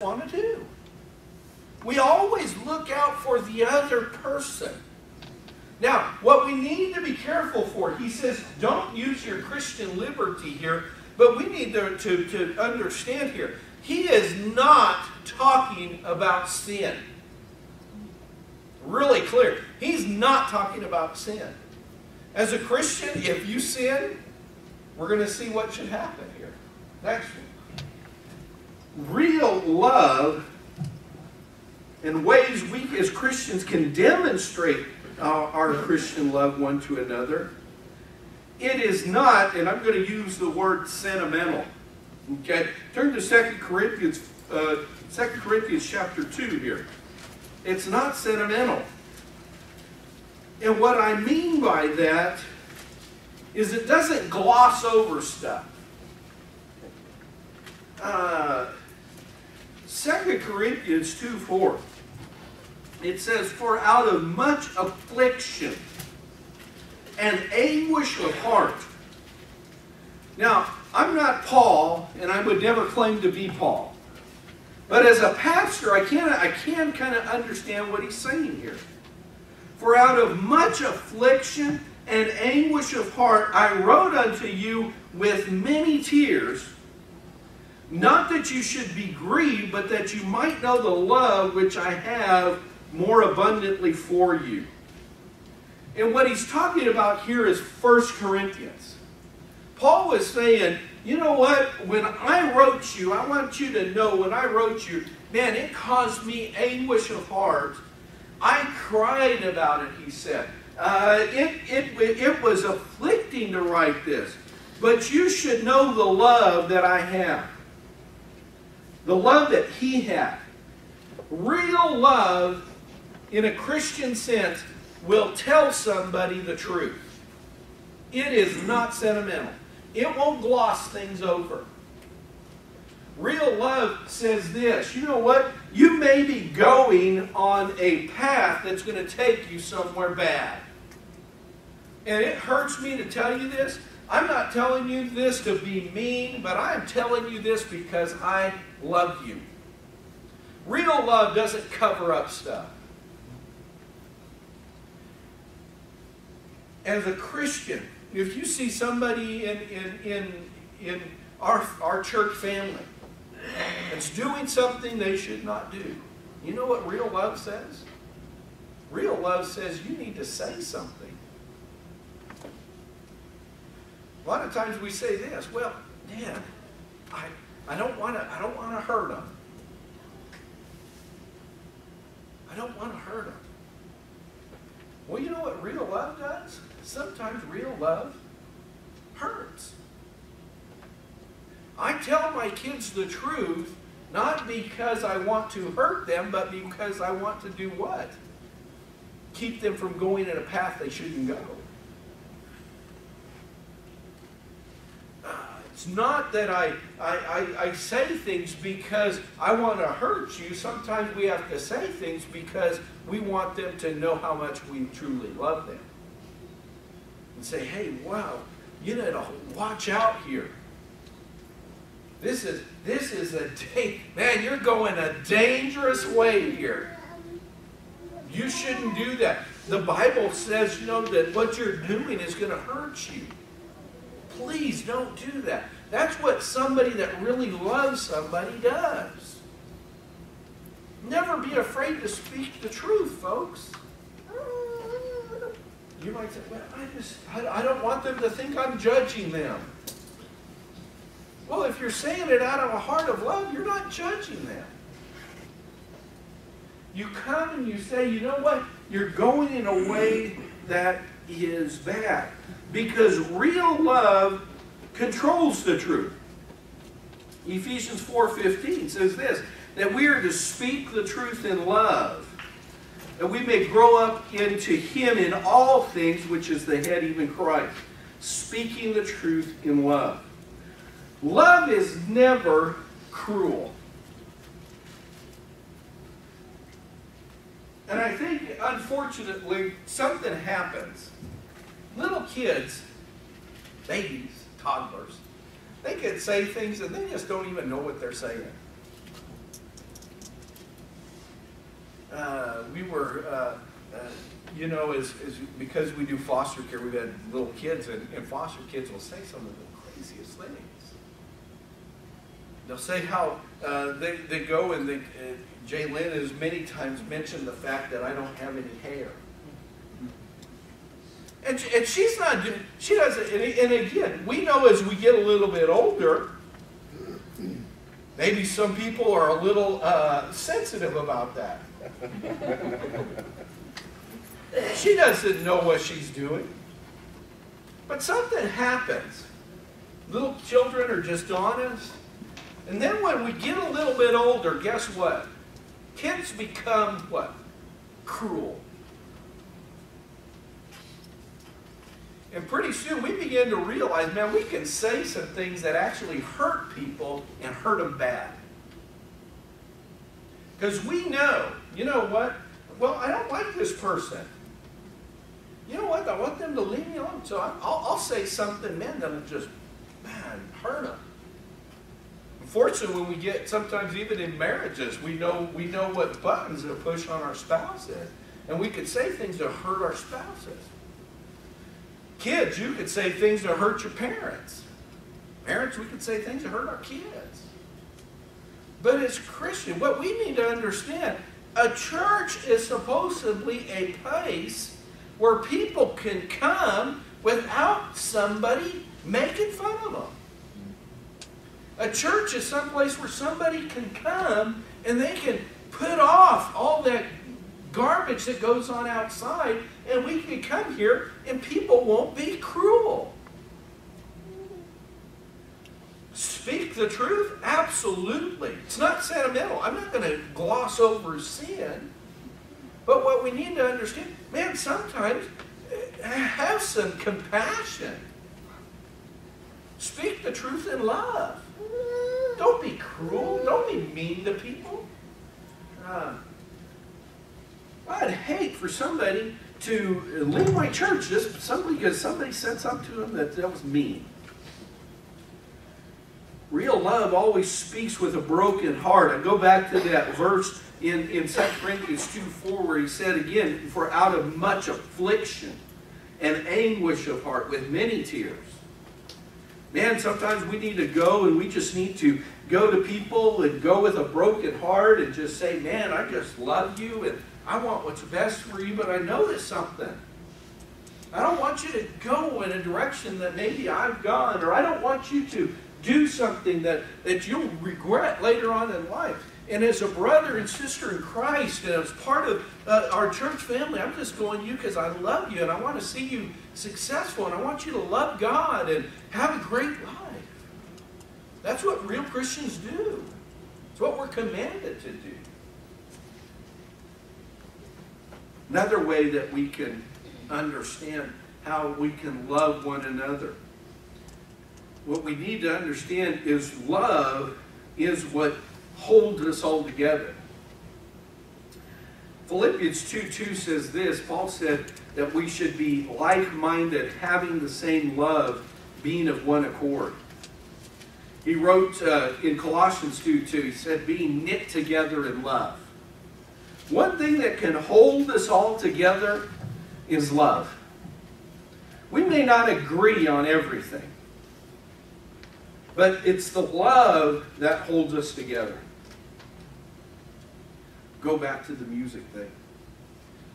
want to do. We always look out for the other person. Now, what we need to be careful for, he says, don't use your Christian liberty here, but we need to understand here, he is not talking about sin. Really clear. He's not talking about sin. As a Christian, if you sin, we're going to see what should happen here. Next one. Real love and ways we as Christians can demonstrate our Christian love one to another. It is not, and I'm going to use the word sentimental. Okay, turn to 2 Corinthians chapter 2 here. It's not sentimental. And what I mean by that is it doesn't gloss over stuff. 2 Corinthians 2:4. It says, "For out of much affliction and anguish of heart." Now, I'm not Paul, and I would never claim to be Paul. But as a pastor, I can kind of understand what he's saying here. "For out of much affliction and anguish of heart I wrote unto you with many tears, not that you should be grieved, but that you might know the love which I have more abundantly for you." And what he's talking about here is 1 Corinthians. Paul was saying, you know what? When I wrote you, I want you to know when I wrote you, man, it caused me anguish of heart. I cried about it, he said. It was afflicting to write this. But you should know the love that I have. The love that he had. Real love, in a Christian sense, will tell somebody the truth. It is not sentimental. It won't gloss things over. Real love says this, you know what? You may be going on a path that's going to take you somewhere bad. And it hurts me to tell you this. I'm not telling you this to be mean, but I am telling you this because I love you. Real love doesn't cover up stuff. As a Christian, if you see somebody in our church family that's doing something they should not do, you know what real love says? Real love says you need to say something. A lot of times we say this, well, Dad, I don't want to hurt them. I don't want to hurt them. Well, you know what real love does? Sometimes real love hurts. I tell my kids the truth, not because I want to hurt them, but because I want to do what? Keep them from going in a path they shouldn't go. It's not that I say things because I want to hurt you. Sometimes we have to say things because we want them to know how much we truly love them. And say, hey, wow, you need to watch out here. This is a man, you're going a dangerous way here. You shouldn't do that. The Bible says, you know, that what you're doing is going to hurt you. Please don't do that. That's what somebody that really loves somebody does. Never be afraid to speak the truth, folks. You might say, well, I don't want them to think I'm judging them. Well, if you're saying it out of a heart of love, you're not judging them. You come and you say, you know what? You're going in a way that is bad. Because real love controls the truth. Ephesians 4:15 says this, that we are to speak the truth in love, that we may grow up into Him in all things, which is the head, even Christ. Speaking the truth in love. Love is never cruel. And I think, unfortunately, something happens. Little kids, babies, toddlers, they can say things and they just don't even know what they're saying. we were, you know, because we do foster care, we've had little kids, and foster kids will say some of the craziest things. They'll say how they go and Jay Lynn has many times mentioned the fact that I don't have any hair. And she's not, she doesn't, and again, we know as we get a little bit older, maybe some people are a little sensitive about that. She doesn't know what she's doing. But something happens. Little children are just honest. And then when we get a little bit older, guess what? Kids become what? Cruel. And pretty soon we begin to realize, man, we can say some things that actually hurt people and hurt them bad. Because we know, you know what? Well, I don't like this person. You know what? I want them to leave me alone. So I'll say something, man, that'll just, man, hurt them. Unfortunately, when we get, sometimes even in marriages, we know what buttons to push on our spouses. And we could say things that hurt our spouses. Kids, you could say things that hurt your parents. Parents, we could say things that hurt our kids. But as Christians, what we need to understand, a church is supposedly a place where people can come without somebody making fun of them. A church is someplace where somebody can come and they can put off all that garbage that goes on outside, and we can come here and people won't be cruel. Speak the truth? Absolutely. It's not sentimental. I'm not going to gloss over sin. But what we need to understand, man, sometimes have some compassion. Speak the truth in love. Don't be cruel. Don't be mean to people. I'd hate for somebody to leave my church just simply because somebody said something to them that was mean. Real love always speaks with a broken heart. I go back to that verse in 2 Corinthians 2:4 where he said again, for out of much affliction and anguish of heart with many tears. Man, sometimes we need to go and we just need to go to people and go with a broken heart and just say, man, I just love you and I want what's best for you, but I noticed something. I don't want you to go in a direction that maybe I've gone, or I don't want you to do something that you'll regret later on in life. And as a brother and sister in Christ, and as part of our church family, I'm just going to you because I love you and I want to see you successful and I want you to love God and have a great life. That's what real Christians do. It's what we're commanded to do. Another way that we can understand how we can love one another. What we need to understand is love is what holds us all together. Philippians 2:2 says this. Paul said that we should be like-minded, having the same love, being of one accord. He wrote in Colossians 2:2, he said, being knit together in love. One thing that can hold us all together is love. We may not agree on everything, but it's the love that holds us together. Go back to the music thing.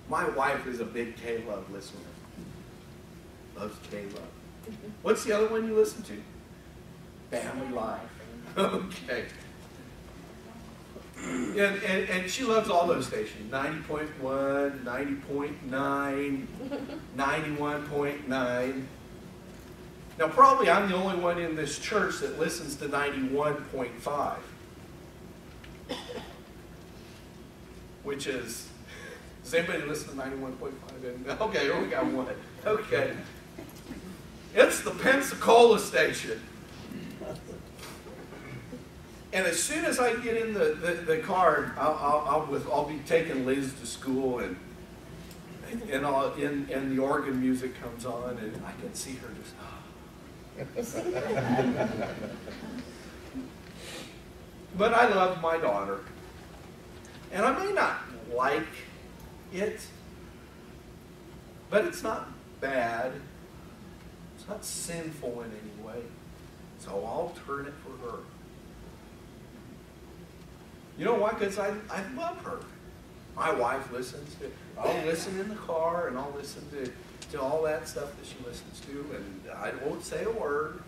My wife is a big K-Love listener. Loves K-Love. What's the other one you listen to? Family Life. Okay. And she loves all those stations. 90.1, 90.9, 91.9. Now probably I'm the only one in this church that listens to 91.5. Which is, does anybody listen to 91.5? Okay, here we got one. Okay. It's the Pensacola station. And as soon as I get in the car, I'll be taking Liz to school, and the organ music comes on, and I can see her just, But I love my daughter. And I may not like But it's not bad. It's not sinful in any way. So I'll turn it for her. You know why? Because I love her. My wife listens to, I'll listen in the car and I'll listen to all that stuff that she listens to, and I won't say a word.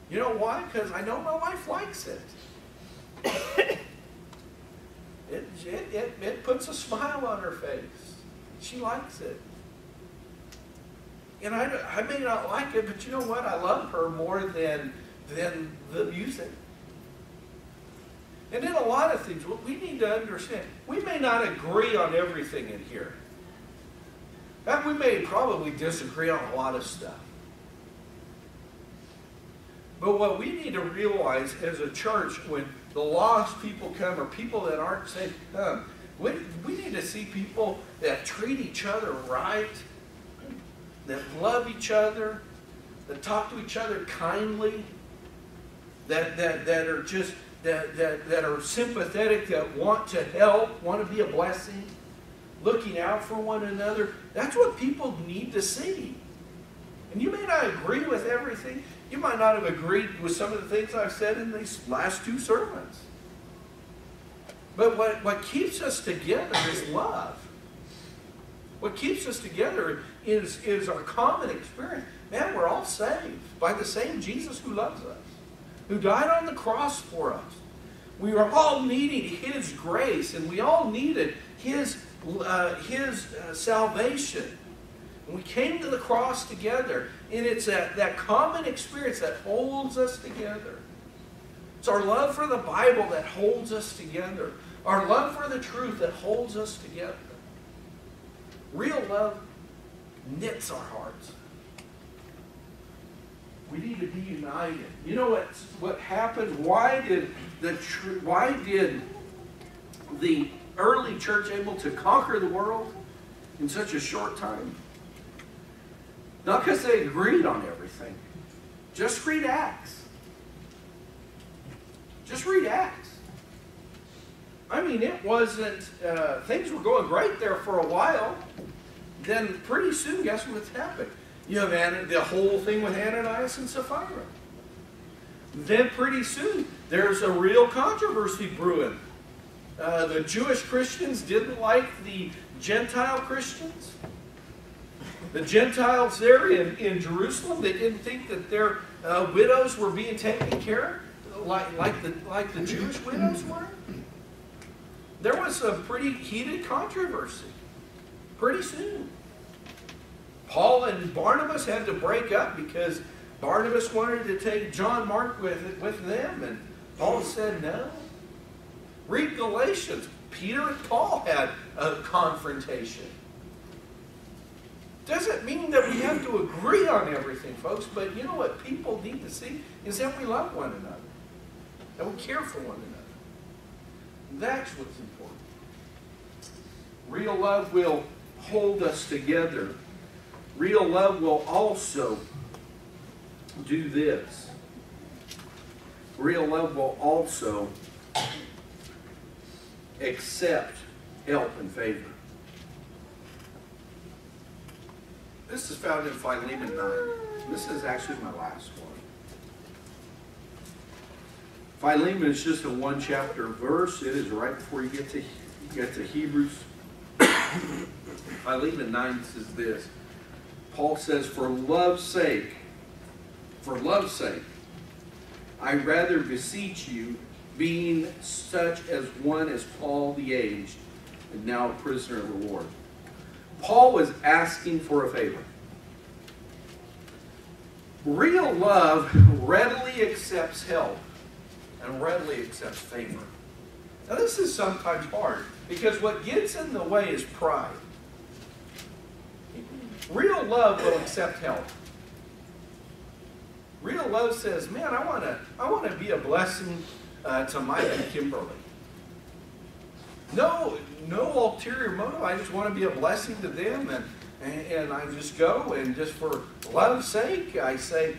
You know why? Because I know my wife likes it. It puts a smile on her face. She likes it. And I may not like it, but you know what? I love her more than the music. And then a lot of things, what we need to understand, we may not agree on everything in here. In fact, we may probably disagree on a lot of stuff. But what we need to realize as a church, when the lost people come, or people that aren't saved come, we need to see people that treat each other right, that love each other, that talk to each other kindly, that are just that are sympathetic, that want to help, want to be a blessing, looking out for one another. That's what people need to see. And you may not agree with everything. You might not have agreed with some of the things I've said in these last two sermons. But what keeps us together is love. What keeps us together is our common experience. Man, we're all saved by the same Jesus who loves us, who died on the cross for us. We were all needing His grace, and we all needed His salvation. And we came to the cross together, and it's that common experience that holds us together. It's our love for the Bible that holds us together. Our love for the truth that holds us together. Real love knits our hearts. We need to be united. You know what happened? Why did the early church able to conquer the world in such a short time? Not because they agreed on everything. Just read Acts. Just read Acts. I mean, it wasn't, things were going great there for a while. Then pretty soon, guess what's happened? You have the whole thing with Ananias and Sapphira. Then pretty soon, there's a real controversy brewing. The Jewish Christians didn't like the Gentile Christians. The Gentiles there in Jerusalem, they didn't think that their widows were being taken care of like the Jewish widows were. There was a pretty heated controversy pretty soon. Paul and Barnabas had to break up because Barnabas wanted to take John Mark with them, and Paul said no. Read Galatians. Peter and Paul had a confrontation. Doesn't mean that we have to agree on everything, folks, but you know what people need to see is that we love one another, that we care for one another. That's what's important. Real love will hold us together. Real love will also do this. Real love will also accept help and favor. This is found in Philemon 9. This is actually my last one. Philemon is just a one-chapter verse. It is right before you get to Hebrews. Philemon 9 says this. Paul says, for love's sake, I rather beseech you, being such as one as Paul the aged, and now a prisoner of the Lord. Paul was asking for a favor. Real love readily accepts help and readily accepts favor. Now this is sometimes hard because what gets in the way is pride. Real love will accept help. Real love says, man, I want to be a blessing to Mike and Kimberly. No ulterior motive. I just want to be a blessing to them, and I just go, and just for love's sake, I say,